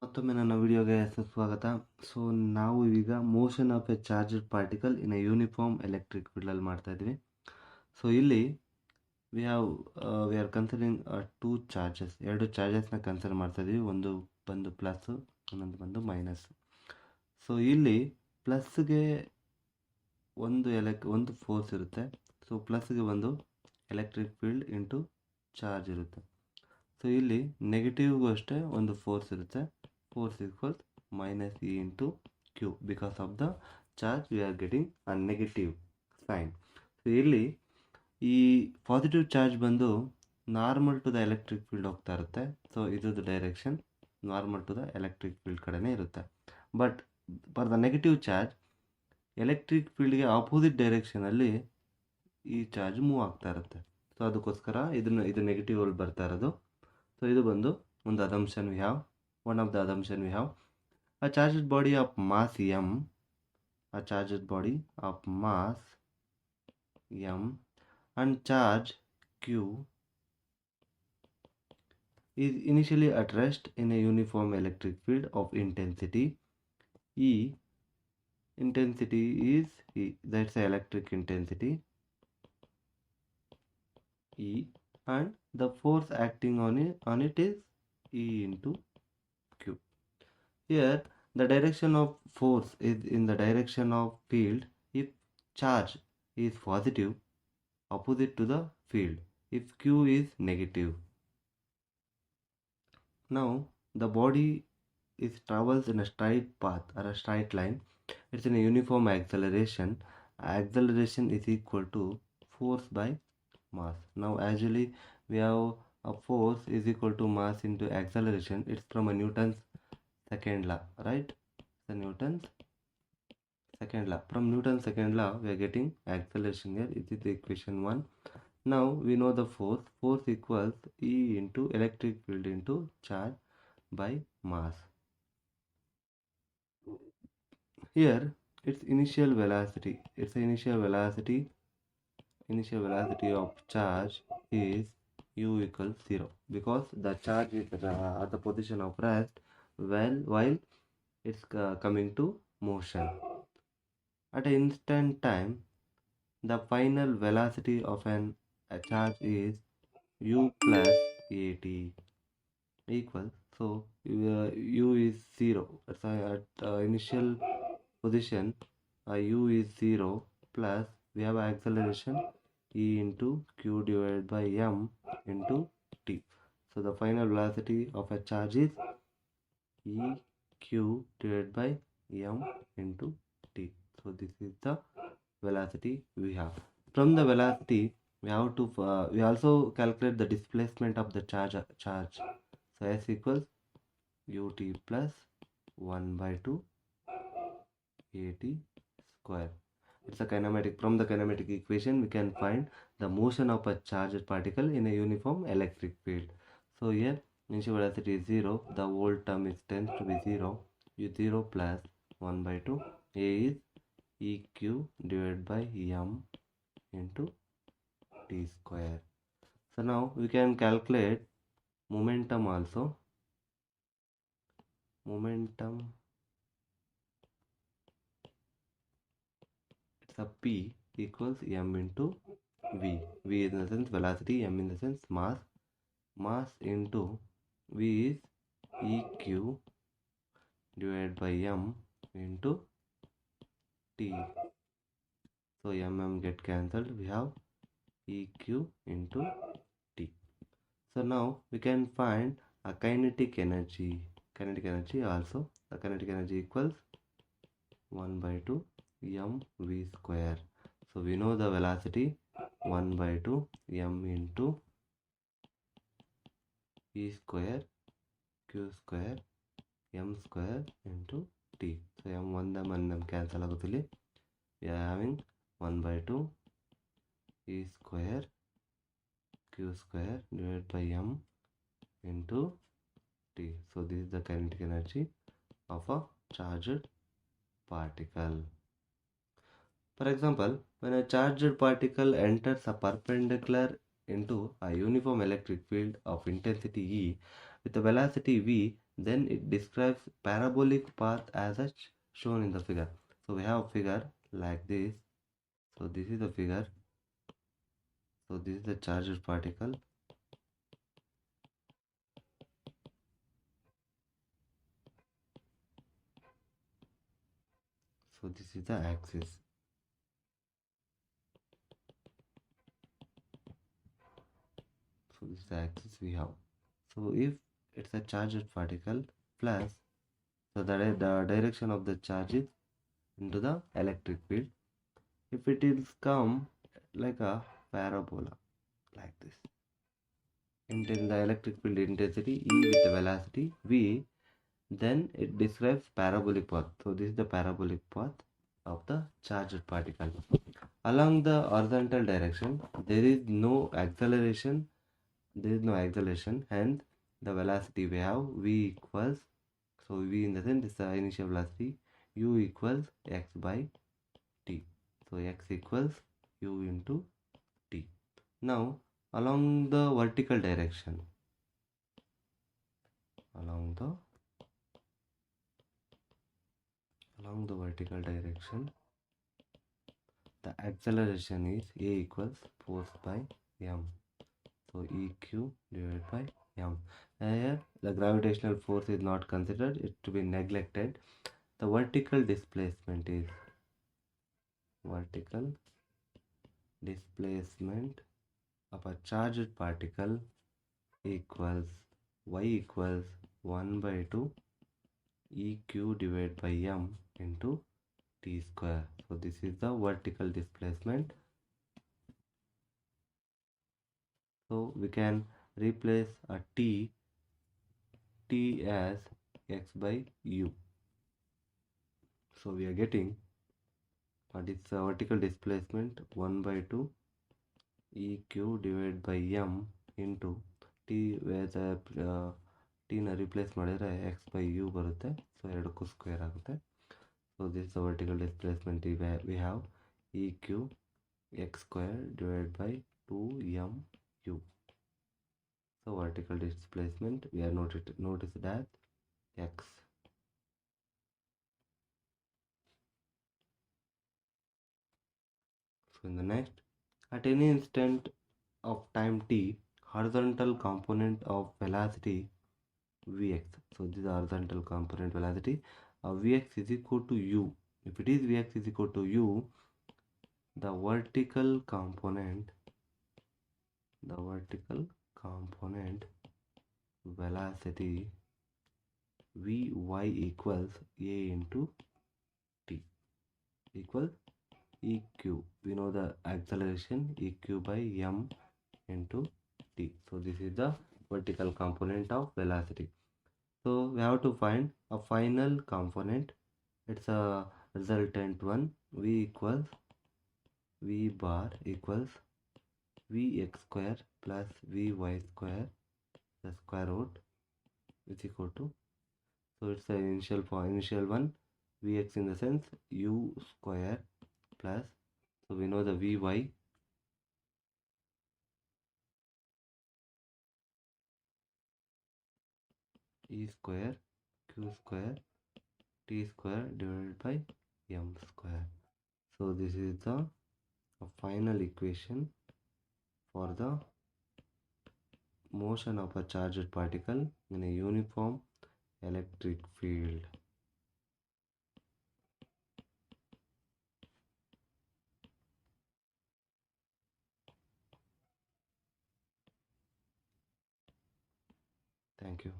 ಮತ್ತೊಮ್ಮೆ ನನ್ನ ವಿಡಿಯೋಗೆ ಸುಸ್ವಾಗತ. ಸೊ ನಾವು ಈಗ motion of A charged particle in a uniform electric ಫೀಲ್ಡಲ್ಲಿ ಮಾಡ್ತಾ ಇದ್ವಿ. ಸೊ ಇಲ್ಲಿ we are considering two charges, ಎರಡು ಚಾರ್ಜಸ್ನ ಕನ್ಸಿಡರ್ ಮಾಡ್ತಾ ಇದ್ವಿ. ಒಂದು ಬಂದು ಪ್ಲಸ್, ಇನ್ನೊಂದು ಬಂದು ಮೈನಸ್. ಸೊ ಇಲ್ಲಿ ಪ್ಲಸ್ಗೆ ಒಂದು ಫೋರ್ಸ್ ಇರುತ್ತೆ. ಸೊ ಪ್ಲಸ್ಗೆ ಒಂದು ಎಲೆಕ್ಟ್ರಿಕ್ ಫೀಲ್ಡ್ ಇಂಟು ಚಾರ್ಜ್ ಇರುತ್ತೆ. ಸೊ ಇಲ್ಲಿ ನೆಗೆಟಿವ್ಗೂ ಅಷ್ಟೇ ಒಂದು ಫೋರ್ಸ್ ಇರುತ್ತೆ. Force equals minus E into Q. Because of the charge we are getting a negative sign. So ಇಲ್ಲಿ ಈ ಪಾಸಿಟಿವ್ ಚಾರ್ಜ್ ಬಂದು normal to the electric field ಹೋಗ್ತಾ ಇರುತ್ತೆ. ಸೊ ಇದ್ರದ್ದು direction normal to the electric field ಕಡೆನೇ ಇರುತ್ತೆ. But for the negative charge electric ಫೀಲ್ಡ್ಗೆ opposite ಡೈರೆಕ್ಷನಲ್ಲಿ ಈ ಚಾರ್ಜ್ ಮೂವ್ ಆಗ್ತಾ ಇರುತ್ತೆ. ಸೊ ಅದಕ್ಕೋಸ್ಕರ ಇದು ನೆಗೆಟಿವ್ ಅಲ್ಲಿ ಬರ್ತಾ ಇರೋದು. ಸೊ ಇದು ಬಂದು ಒಂದು assumption we have. One of the assumption we have, a charged body of mass m, a charged body of mass m and charge q is initially at rest in a uniform electric field of intensity E. Intensity is E, that's the electric intensity E, and the force acting on it is E into Q. Here the direction of force is in the direction of field if charge is positive, opposite to the field if Q is negative. Now the body travels in a straight path or a straight line. It's in a uniform acceleration. Acceleration is equal to force by mass. Now actually we have a force is equal to mass into acceleration. It's from a Newton's second law, right? The Newton's second law. From Newton's second law we are getting acceleration here. It is the equation 1. Now we know the force. Force equals E into electric field into charge by mass. Here its initial velocity. Its initial velocity of charge is u equals 0, because the charge is at the position of rest while it's coming to motion. At an instant time, the final velocity of a charge is u plus at equals, so u is 0. At initial position u is 0 plus we have acceleration E into Q divided by m into t. So the final velocity of a charge is E Q divided by m into t. So this is the velocity we have. From the velocity we have to we also calculate the displacement of the charge. So S equals ut plus 1 by 2 at square. It's a kinematic. From the kinematic equation we can find the motion of a charged particle in a uniform electric field. So here initial velocity is 0. The whole term tends to be 0. U0 plus 1 by 2. A is EQ divided by m into t square. So now we can calculate momentum also. Momentum, it's a P equals m into v. V in the sense velocity, m in the sense mass. Mass into v is EQ divided by m into t. So mm get cancelled. We have EQ into t. So now we can find a kinetic energy. Kinetic energy also. The kinetic energy equals 1 by 2 mv square. So we know the velocity 1 by 2 m into e square q square m square into t. So m 1 them cancel ಆಗುತ್ತಿಲ್ಲಿ. We are having 1 by 2 e square q square divided by m into t. So this is the kinetic energy of a charged particle. For example, when a charged particle enters a perpendicular into a uniform electric field of intensity E with a velocity v, then it describes parabolic path as such shown in the figure. So we have a figure like this. So this is the figure. So this is the charged particle. So this is the axis. So this is the axis we have. So if it's a charged particle plus, so the direction of the charge is into the electric field. If it is come like a parabola like this, in the electric field intensity E with the velocity V, then it describes parabolic path. So this is the parabolic path of the charged particle. Along the horizontal direction, there is no acceleration. Hence the velocity we have V equals, so V in the sense is the initial velocity, U equals x by t. So x equals u into t. Now along the vertical direction, along the vertical direction, the acceleration is a equals force by m. So eq divided by m. Here the gravitational force is not considered; it to be neglected. The vertical displacement is vertical displacement of a charged particle equals y equals 1 by 2 eq divided by m into t square. So this is the vertical displacement. So we can replace a t as x by u. So we are getting what is the vertical displacement 1 by 2 eq divided by m into t where the t na replace ಮಾಡಿದ್ರೆ x by u ಬರುತ್ತೆ. So ಎರಡಕ್ಕೂ square ಆಗುತ್ತೆ. So this is the vertical displacement we have eq x square divided by 2m u. So vertical displacement we are noticed as x. So in the next, at any instant of time t, horizontal component of velocity vx. So this is the horizontal component velocity of vx is equal to u. If it is vx is equal to u, the vertical component velocity vy equals a into t equals eq. We know the acceleration eq by m into t. So this is the vertical component of velocity. So we have to find a final component. It's a resultant one. V bar equals vx square plus vy square, the square root is equal to, so it's the initial one, vx in the sense u square plus, so we know the vy e square q square t square divided by m square. So this is the final equation for the motion of a charged particle in a uniform electric field. Thank you.